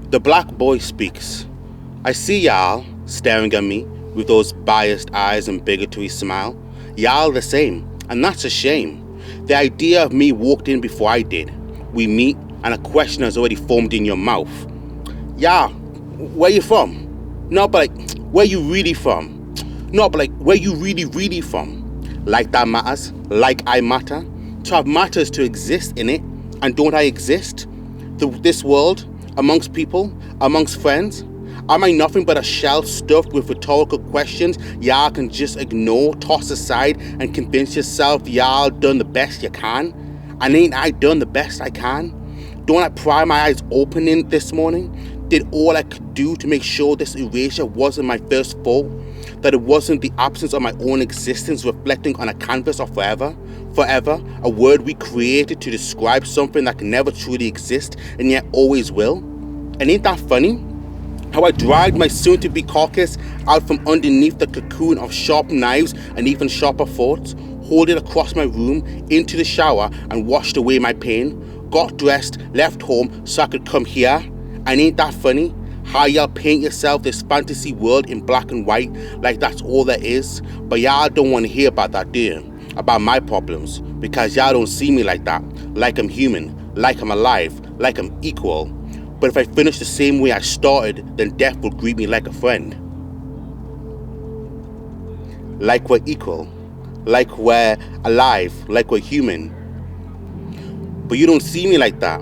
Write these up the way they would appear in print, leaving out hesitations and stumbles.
The black boy speaks. I see y'all staring at me with those biased eyes and bigotry smile. Y'all the same, and that's a shame. The idea of me walked in before I did. We meet, and a question has already formed in your mouth. Yeah, where you from? No, but like, where you really from? No, but like, where you really from? Like that matters, like I matter. To have matters to exist in it, and don't I exist? This world, amongst people, amongst friends? Am I nothing but a shell stuffed with rhetorical questions y'all can just ignore, toss aside, and convince yourself y'all done the best you can? And ain't I done the best I can? Don't I pry my eyes open in this morning? Did all I could do to make sure this erasure wasn't my first fault? That it wasn't the absence of my own existence reflecting on a canvas of forever? Forever, a word we created to describe something that can never truly exist and yet always will? And ain't that funny? How I dragged my soon-to-be carcass out from underneath the cocoon of sharp knives and even sharper thoughts, hauled it across my room, into the shower, and washed away my pain, got dressed, left home so I could come here. And ain't that funny? How y'all paint yourself this fantasy world in black and white like that's all there is, but y'all don't want to hear about that, do you? About my problems, because y'all don't see me like that, like I'm human, like I'm alive, like I'm equal. But if I finish the same way I started, then death will greet me like a friend. Like we're equal, like we're alive, like we're human. But you don't see me like that.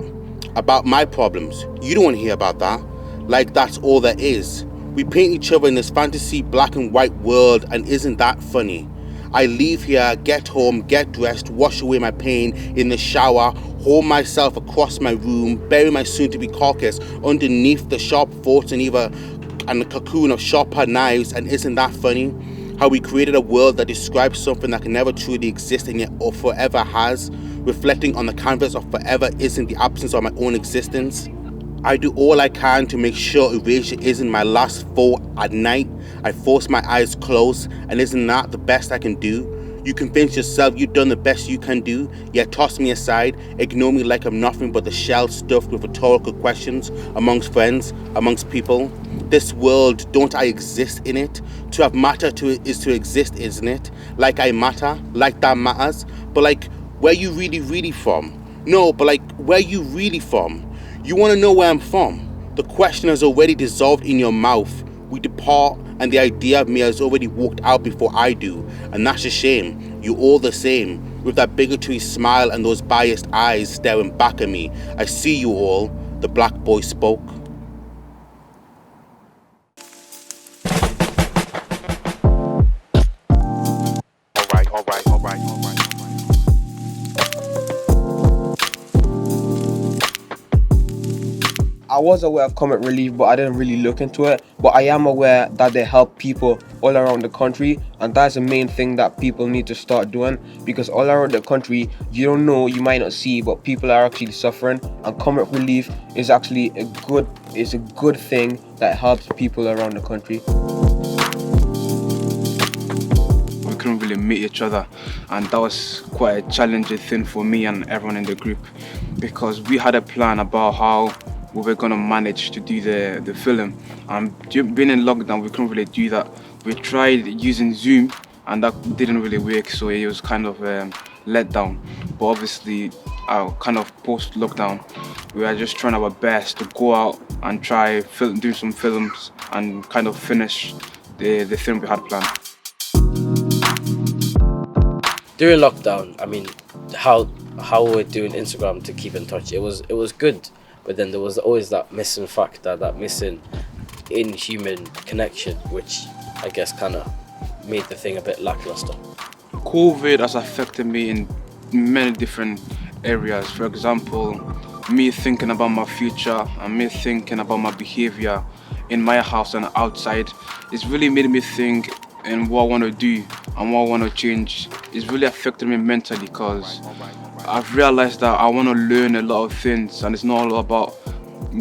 About my problems, you don't want to hear about that. Like that's all there is. We paint each other in this fantasy black and white world, and isn't that funny? I leave here, get home, get dressed, wash away my pain in the shower, haul myself across my room, bury my soon-to-be carcass underneath the sharp thoughts and the cocoon of sharper knives, and isn't that funny? How we created a world that describes something that can never truly exist and yet or forever has, reflecting on the canvas of forever isn't the absence of my own existence. I do all I can to make sure erasure isn't my last thought at night. I force my eyes closed, and isn't that the best I can do? You convince yourself you've done the best you can do, yet toss me aside, ignore me like I'm nothing but the shell stuffed with rhetorical questions amongst friends, amongst people. This world, don't I exist in it? To have matter to it is to exist, isn't it? Like I matter, like that matters, but like, where you really from? No, but like, where you really from? You want to know where I'm from? The question has already dissolved in your mouth. We depart, and the idea of me has already walked out before I do, and that's a shame. You're all the same, with that bigotry smile and those biased eyes staring back at me. I see you all, the black boy spoke. All right. I was aware of comic relief, but I didn't really look into it. But I am aware that they help people all around the country, and that's the main thing that people need to start doing, because all around the country, you don't know, you might not see, but people are actually suffering, and comic relief is actually a good thing that helps people around the country. We couldn't really meet each other, and that was quite a challenging thing for me and everyone in the group, because we had a plan about how we were gonna manage to do the film, and being in lockdown we couldn't really do that. We tried using Zoom and that didn't really work, so it was kind of let down. But obviously kind of post lockdown we are just trying our best to go out and try do some films and kind of finish the film we had planned. During lockdown, I mean, how we're doing Instagram to keep in touch, it was good. But then there was always that missing factor, that missing inhuman connection, which I guess kind of made the thing a bit lackluster. COVID has affected me in many different areas. For example, me thinking about my future and me thinking about my behavior in my house and outside. It's really made me think in what I want to do and what I want to change. It's really affected me mentally, because I've realized that I want to learn a lot of things, and it's not all about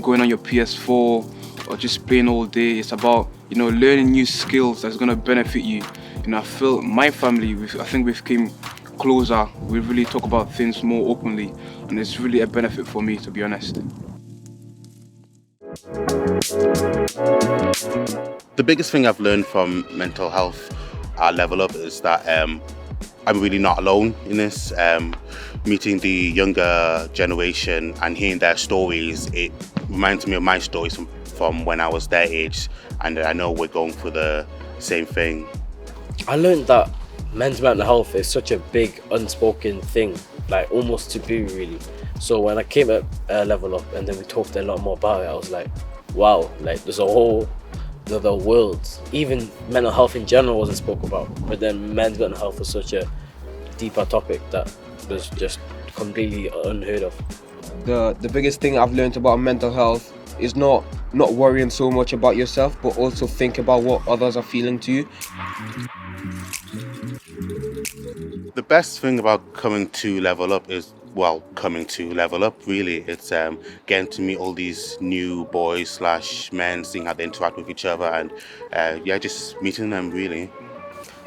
going on your PS4 or just playing all day. It's about, learning new skills that's going to benefit you. I feel my family, I think we've came closer. We really talk about things more openly, and it's really a benefit for me, to be honest. The biggest thing I've learned from mental health at Level Up is that I'm really not alone in this. Meeting the younger generation and hearing their stories, it reminds me of my stories from when I was their age, and I know we're going through the same thing. I learned that men's mental health is such a big unspoken thing, like almost taboo really. So when I came at Level Up and then we talked a lot more about it, I was like, wow, like there's a whole other world. Even mental health in general wasn't spoken about, but then men's mental health was such a deeper topic that was just completely unheard of. The biggest thing I've learned about mental health is not worrying so much about yourself, but also think about what others are feeling to you. The best thing about coming to Level Up is, well, coming to Level Up really. It's getting to meet all these new boys / men, seeing how they interact with each other, and just meeting them really.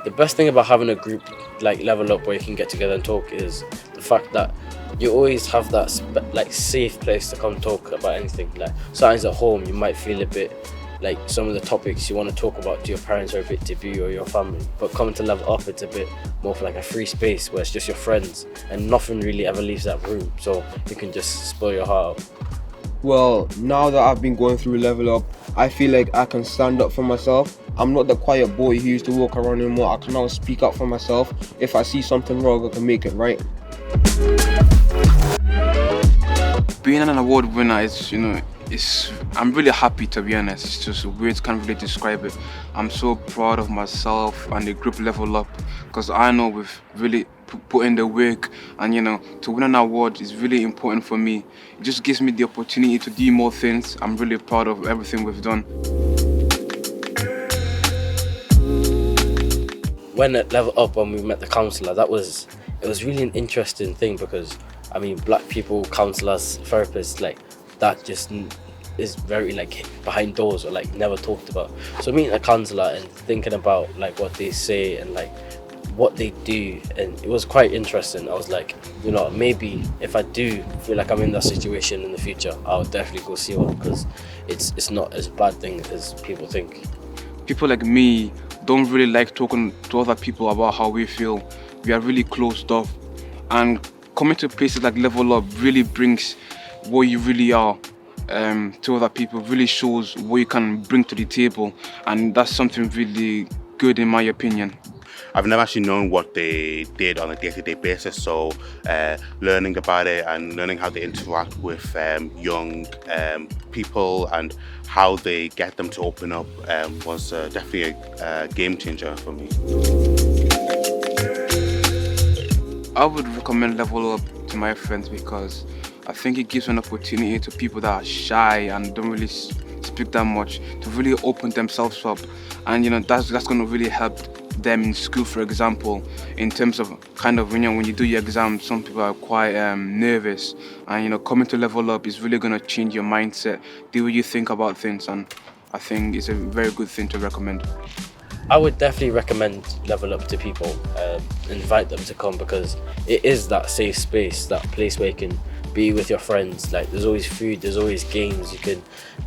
The best thing about having a group like Level Up where you can get together and talk is the fact that you always have that safe place to come talk about anything. Like sometimes at home you might feel a bit like some of the topics you want to talk about to your parents are a bit taboo or your family, but coming to Level Up, it's a bit more of like a free space where it's just your friends and nothing really ever leaves that room, so you can just spill your heart out. Well, now that I've been going through Level Up, I feel like I can stand up for myself. I'm not the quiet boy who used to walk around anymore. I can now speak up for myself. If I see something wrong, I can make it right. Being an award winner is, I'm really happy, to be honest. It's just weird, can't really describe it. I'm so proud of myself and the group Level Up, because I know we've really put in the work, and to win an award is really important for me. It just gives me the opportunity to do more things. I'm really proud of everything we've done. When at Level Up, when we met the counsellor, it was really an interesting thing, because black people, counsellors, therapists, like that just is very behind doors or never talked about. So meeting a counsellor and thinking about what they say and what they do, and it was quite interesting. I was like, maybe if I do feel like I'm in that situation in the future, I'll definitely go see one, because it's not as bad thing as people think. People like me don't really like talking to other people about how we feel. We are really closed off, and coming to places like Level Up really brings what you really are to other people, really shows what you can bring to the table, and that's something really good in my opinion. I've never actually known what they did on a day-to-day basis, so learning about it and learning how they interact with young people and how they get them to open up was definitely a game changer for me. I would recommend Level Up to my friends because I think it gives an opportunity to people that are shy and don't really speak that much to really open themselves up, and that's going to really help them in school, for example, in terms of when you do your exams, some people are quite nervous, and coming to Level Up is really going to change your mindset, the way you think about things, and I think it's a very good thing to recommend. I would definitely recommend Level Up to people, invite them to come, because it is that safe space, that place where you can be with your friends. There's always food, there's always games,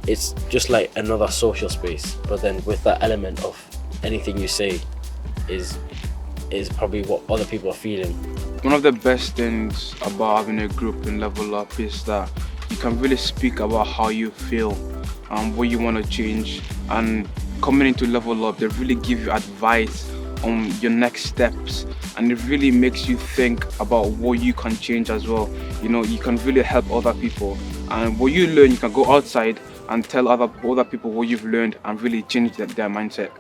it's just like another social space, but then with that element of anything you say is probably what other people are feeling. One of the best things about having a group in Level Up is that you can really speak about how you feel and what you want to change, and coming into Level Up, they really give you advice on your next steps, and it really makes you think about what you can change as well. You can really help other people, and what you learn, you can go outside and tell other people what you've learned and really change their mindset.